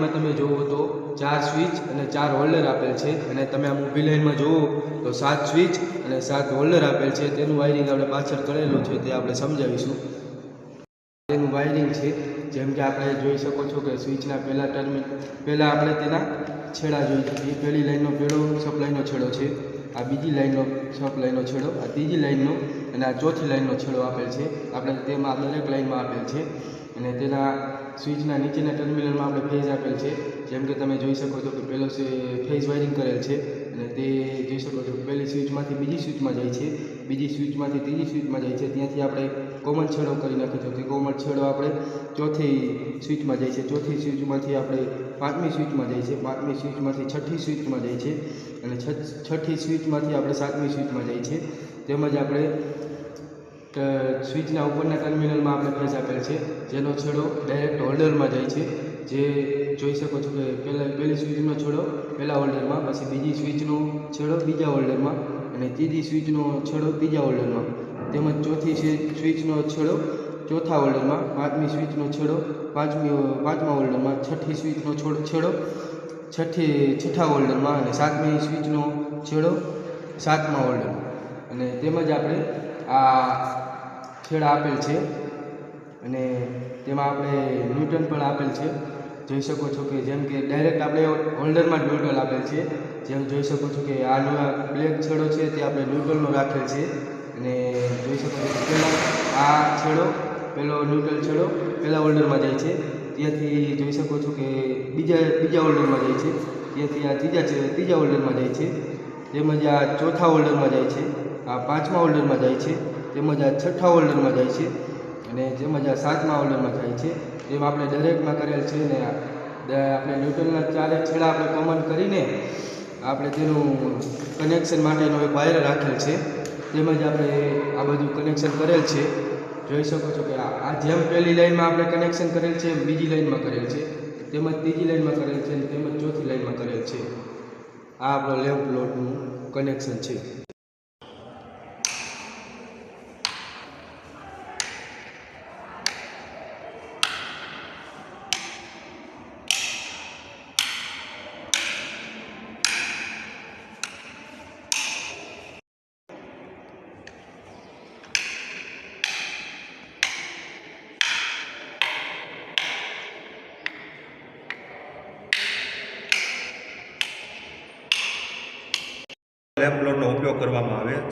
સામે તમે જુઓ તો 4 સ્વિચ અને 4 હોલ્ડર આપેલ છે અને તમે આમ ઊભી લાઈનમાં જુઓ તો 7 સ્વિચ અને 7 હોલ્ડર આપેલ છે. તેનું વાયરિંગ આપણે પાછળ કરેલું છે તે આપણે સમજાવીશું. તેનું વાયરિંગ છે જેમ કે આપણે જોઈ શકો છો કે સ્વિચના પહેલાં આપણે તેના છેડા જોઈ શકીએ. પહેલી લાઈનનો પહેલો સપ્લાયનો છેડો છે, આ બીજી લાઈનનો સપ્લાયનો છેડો, આ ત્રીજી લાઈનનો અને આ ચોથી લાઈનનો છેડો આપેલ છે. આપણે તેમાં દરેક લાઈનમાં આપેલ છે અને તેના સ્વિચના નીચેના ટર્મિનલમાં આપણે ફેઝ આપેલ છે. જેમ કે તમે જોઈ શકો છો કે પહેલો ફેઝ વાયરિંગ કરેલ છે અને તે જોઈ શકો છો પહેલી સ્વિચમાંથી બીજી સ્વિચમાં જાય છે, બીજી સ્વિચમાંથી ત્રીજી સ્વિચમાં જાય છે. ત્યાંથી આપણે કોમન છેડો કરી નાખ્યો છે. કોમન છેડો આપણે ચોથી સ્વિચમાં જાય છે, ચોથી સ્વિચમાંથી આપણે પાંચમી સ્વિચમાં જાય છે, પાંચમી સ્વિચમાંથી છઠ્ઠી સ્વિચમાં જાય છે અને છઠ્ઠી સ્વિચમાંથી આપણે સાતમી સ્વિચમાં જાય છે. તેમજ આપણે સ્વિચના ઉપરના ટર્મિનલમાં આપણે ફેઝ આપેલ છે જેનો છેડો ડાયરેક્ટ હોલ્ડરમાં જાય છે. જે જોઈ શકો છો કે પહેલી સ્વિચનો છેડો પહેલા હોલ્ડરમાં, પછી બીજી સ્વિચનો છેડો બીજા હોલ્ડરમાં અને ત્રીજી સ્વિચનો છેડો ત્રીજા હોલ્ડરમાં, તેમજ ચોથી સ્વિચનો છેડો ચોથા હોલ્ડરમાં, પાંચમી સ્વિચનો છેડો પાંચમા હોલ્ડરમાં, છઠ્ઠી સ્વિચનો છેડો છઠ્ઠા હોલ્ડરમાં અને સાતમી સ્વિચનો છેડો સાતમા હોલ્ડરમાં. અને તેમજ આપણે આ છેડા આપેલ છે અને તેમાં આપણે ન્યૂટન પણ આપેલ છે. જોઈ શકો છો કે જેમ કે ડાયરેક્ટ આપણે હોલ્ડરમાં જ ન્યૂટ્રલ આપેલ છે. જેમ જોઈ શકો છો કે આ બ્લેક છેડો છે તે આપણે ન્યૂટ્રલનો રાખેલ છે અને જોઈ શકો છો કે પહેલાં આ છેડો પહેલો ન્યૂટ્રલ છેડો પહેલા હોલ્ડરમાં જાય છે, ત્યાંથી જોઈ શકો છો કે બીજા હોલ્ડરમાં જાય છે, ત્યાંથી આ ત્રીજા હોલ્ડરમાં જાય છે, તેમજ આ ચોથા હોલ્ડરમાં જાય છે, આ પાંચમા હોલ્ડરમાં જાય છે, તેમજ આ છઠ્ઠા હોલ્ડરમાં જાય છે અને તેમજ આ સાતમા હોલ્ડરમાં જાય છે. એમ આપણે દરેકમાં કરેલ છે ને આપણે ન્યૂટ્રલના ચારે છેડા આપણે કોમન કરીને આપણે તેનું કનેક્શન માટેનો એક વાયર રાખેલ છે. તેમજ આપણે આ બધું કનેક્શન કરેલ છે. જોઈ શકો છો કે આ જેમ પહેલી લાઈનમાં આપણે કનેક્શન કરેલ છે એમ બીજી લાઈનમાં કરેલ છે, તેમજ ત્રીજી લાઈનમાં કરેલ છે તેમજ ચોથી લાઈનમાં કરેલ છે. આ આપણો લેમ્પ લોડનું કનેક્શન છે. લેમ્પ લોડનો ઉપયોગ કરવામાં આવે